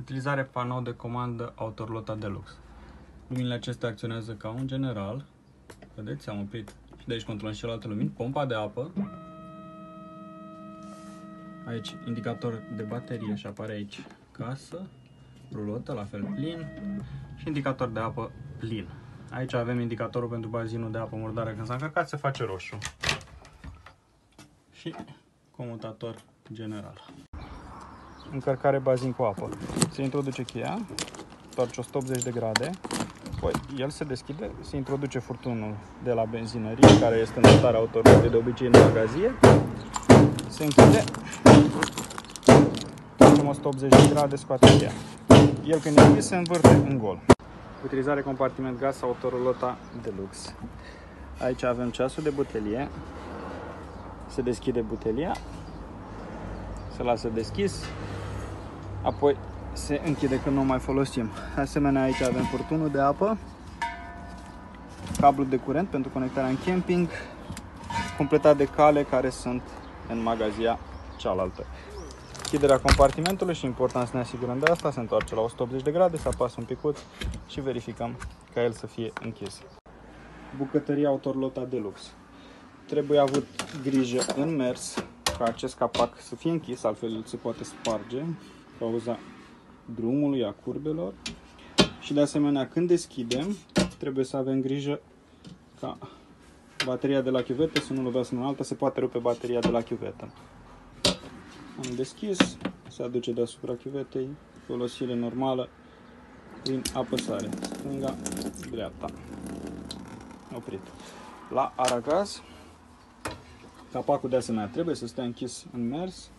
Utilizare panou de comandă Autorlota Deluxe. Luminile acestea acționează ca un general. Vedeți, am oprit. Și de aici controlăm și celelalte lumini. Pompa de apă. Aici indicator de baterie și apare aici casă. Rulotă, la fel plin. Și indicator de apă plin. Aici avem indicatorul pentru bazinul de apă murdară. Când s-a încărcat, se face roșu. Și comutator general. Încărcare bazin cu apă. Se introduce cheia, întoarce 180 de grade, apoi el se deschide, se introduce furtunul de la benzinărie, care este în starea autorlotei de obicei în magazie, se închide, facem 180 de grade, scoate cheia. El când e închis se învârte în gol. Utilizare compartiment gaz Autorlota Deluxe. Aici avem ceasul de butelie, se deschide butelia, se lasă deschis, apoi se închide când nu mai folosim. De asemenea, aici avem furtunul de apă, cablu de curent pentru conectarea în camping, completat de cale care sunt în magazia cealaltă. Închiderea compartimentului și important să ne asigurăm de asta, se întoarce la 180 de grade, se apasă un picuț și verificăm ca el să fie închis. Bucătăria Autorlota Deluxe. Trebuie avut grijă în mers ca acest capac să fie închis, altfel se poate sparge cauza drumului, a curbelor. Și de asemenea, când deschidem, trebuie să avem grijă ca bateria de la chiuvetă să nu lovească în alta, se poate rupe bateria de la chiuvetă. Am deschis, se aduce deasupra chiuvetei, folosire normală prin apăsare, stânga, dreapta. Oprit. La aragaz, capacul de asemenea trebuie să stea închis în mers.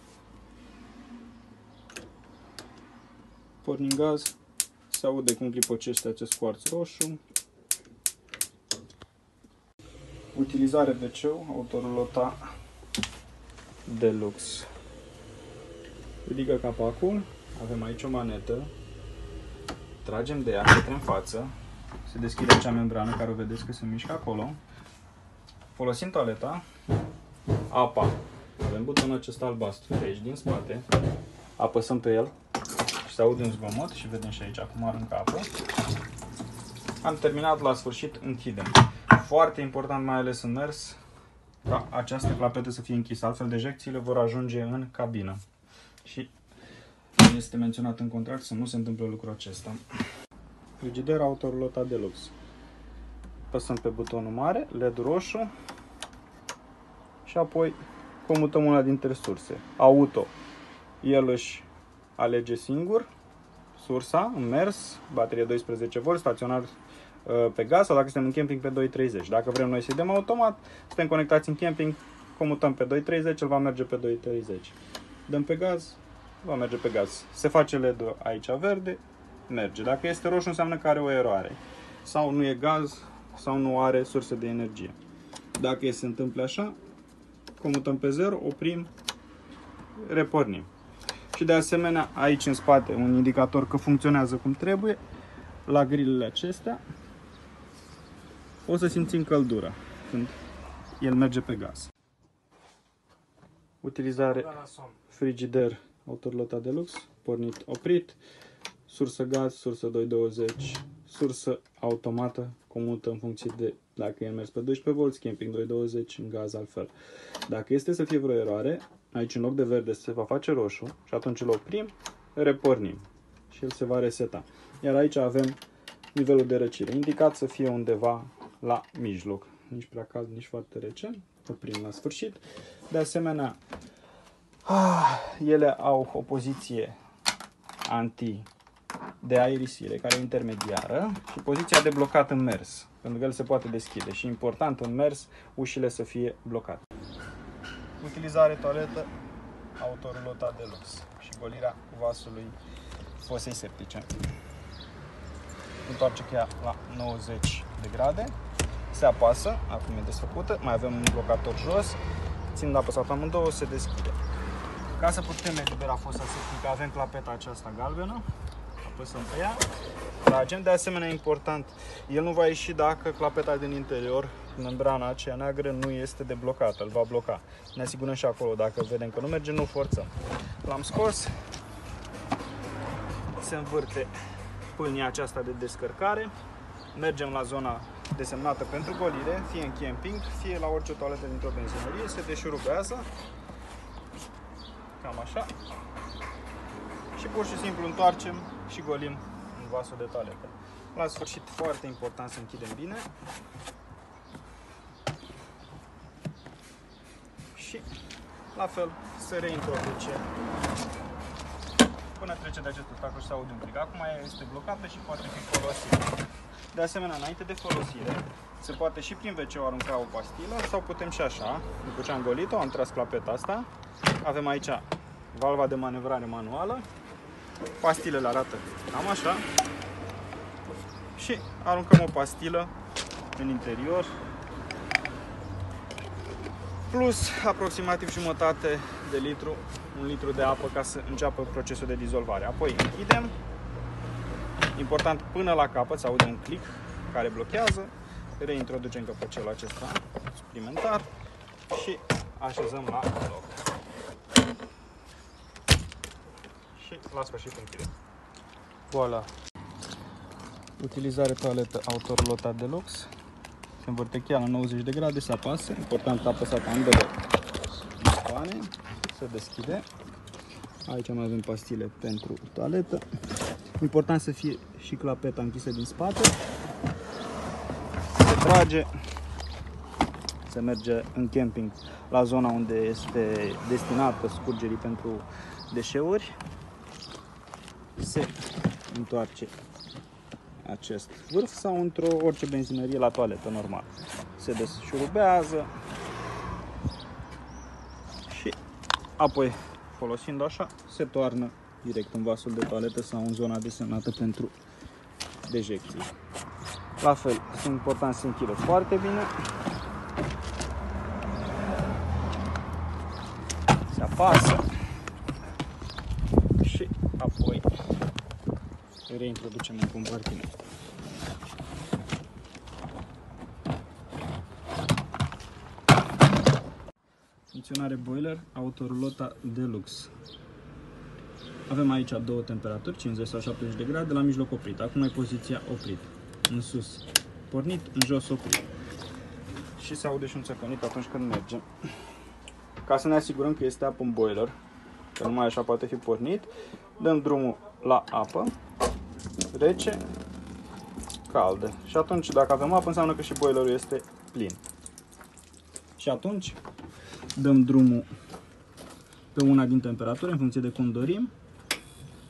Pornim gaz, se aude cum clipocește acest cuarț roșu. Utilizare WC Autorlota Deluxe. Ridică capacul, avem aici o manetă, tragem de ea către în față, se deschide acea membrană care o vedeți că se mișcă acolo. Folosim toaleta, apa, avem butonul acesta albastru de aici din spate, apăsăm pe el și se aude un zgomot și vedem și aici cum aruncă apă. Am terminat, la sfârșit închidem. Foarte important, mai ales în mers, ca această clapetă să fie închisă, altfel dejecțiile vor ajunge în cabină. Și este menționat în contract să nu se întâmple lucrul acesta. Frigider Autorlota Deluxe. Păsăm pe butonul mare, LED roșu și apoi comutăm una dintre surse. Auto, el își alege singur sursa în mers, baterie 12V, staționar pe gaz sau dacă suntem în camping pe 230. Dacă vrem noi să-i dăm automat, suntem conectați în camping, comutăm pe 230, el va merge pe 230. Dăm pe gaz, va merge pe gaz. Se face LED-ul aici verde, merge. Dacă este roșu înseamnă că are o eroare. Sau nu e gaz, sau nu are surse de energie. Dacă se întâmplă așa, comutăm pe 0, oprim, repornim. Și de asemenea, aici în spate, un indicator că funcționează cum trebuie. La grilele acestea o să simțim căldura când el merge pe gaz. Utilizare frigider Autorlota Deluxe, pornit, oprit, sursă gaz, sursă 220, sursă automată, comută în funcție de dacă e mers pe 12V, camping 220, în gaz altfel. Dacă este să fie vreo eroare, aici în loc de verde se va face roșu și atunci îl oprim, repornim și el se va reseta. Iar aici avem nivelul de răcire, indicat să fie undeva la mijloc, nici prea cald, nici foarte rece, oprim la sfârșit. De asemenea, ele au o poziție anti de aerisire, care e intermediară, și poziția de blocat în mers, pentru că el se poate deschide. Și important în mers, ușile să fie blocate. Utilizare toaletă Autorlota Deluxe și golirea vasului fosei septice. Întoarce cheia la 90 de grade, se apasă, acum e desfăcută, mai avem un blocator jos, ținând apăsat amândouă, se deschide. Ca să putem elibera fosa septică, avem clapeta aceasta galbenă, apăsăm pe ea, tragem. De asemenea, important, el nu va ieși dacă clapeta din interior, membrana aceea neagră, nu este deblocată, îl va bloca. Ne asigurăm și acolo, dacă vedem că nu merge, nu forțăm. L-am scos, se învârte pâlnia aceasta de descărcare. Mergem la zona desemnată pentru golire, fie în camping, fie la orice toaletă dintr-o benzinărie, se deșurubează, cam așa, și pur și simplu întoarcem și golim în vasul de toaletă. La sfârșit, foarte important să închidem bine și la fel se reintroduce până trece de acest obstacol și se aude un click. Acum este blocată și poate fi folosită. De asemenea, înainte de folosire, se poate și prin WC arunca o pastilă sau putem și așa. După ce am golit-o, am tras clapeta asta. Avem aici valva de manevrare manuală. Pastilele arată cam așa. Și aruncăm o pastilă în interior. Plus aproximativ jumătate de litru, 1 litru de apă ca să înceapă procesul de dizolvare. Apoi închidem. Important, până la capăt se aude un click care blochează. Reintroducem căpăcelul acesta suplimentar și așezăm la loc. Și la sfârșit închidem. Voilà! Utilizare toaletă Autorolota Deluxe. Se învârte la 90 de grade, se apasă. Important, apăsat ambele butoane. Se deschide. Aici mai avem pastile pentru toaletă. Important să fie și clapeta închisă din spate. Se trage. Se merge în camping la zona unde este destinată scurgerii pentru deșeuri. Se întoarce acest vârf sau într-o orice benzinărie la toaletă normal. Se deșurubează și apoi, folosind așa, se toarnă direct în vasul de toaletă sau în zona desemnată pentru dejecții. La fel, este important să se închidă foarte bine. Se apasă și apoi reintroducem în compartiment. Funcționare boiler Autorolota Deluxe. Avem aici două temperaturi, 50 sau 70 de grade, la mijloc oprit. Acum e poziția oprit. În sus pornit, în jos oprit. Și se aude și un țăcănit atunci când mergem. Ca să ne asigurăm că este apă în boiler, că numai așa poate fi pornit, dăm drumul la apă, rece, caldă. Și atunci, dacă avem apă, înseamnă că și boilerul este plin. Și atunci dăm drumul pe una din temperaturi, în funcție de cum dorim.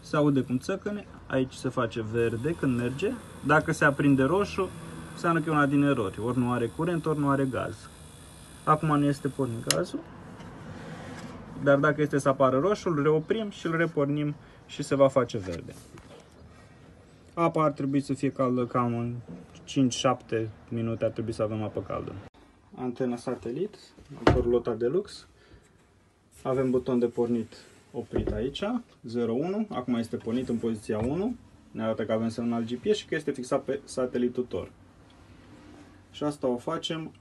Se aude cum țăcăne, aici se face verde când merge. Dacă se aprinde roșu, înseamnă că e una din erori. Ori nu are curent, ori nu are gaz. Acum nu este pornit gazul. Dar dacă este să apară roșu, îl reoprim și îl repornim și se va face verde. Apa ar trebui să fie caldă cam în 5-7 minute, ar trebui să avem apă caldă. Antena satelit, Autorolota Deluxe. Avem buton de pornit oprit aici, 0-1, acum este pornit în poziția 1, ne arată că avem semnal GPS și că este fixat pe satelit tutor. Și asta o facem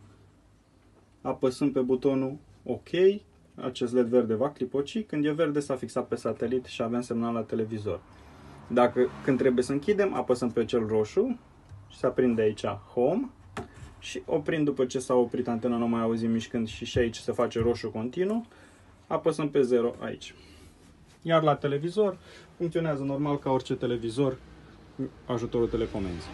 apăsând pe butonul OK, acest LED verde va clipoci, când e verde s-a fixat pe satelit și avem semnal la televizor. Când trebuie să închidem, apăsăm pe cel roșu și se aprinde aici Home și oprind după ce s-a oprit antena, nu mai auzim mișcând și aici se face roșu continuu, apăsăm pe 0 aici. Iar la televizor funcționează normal ca orice televizor cu ajutorul telecomenzii.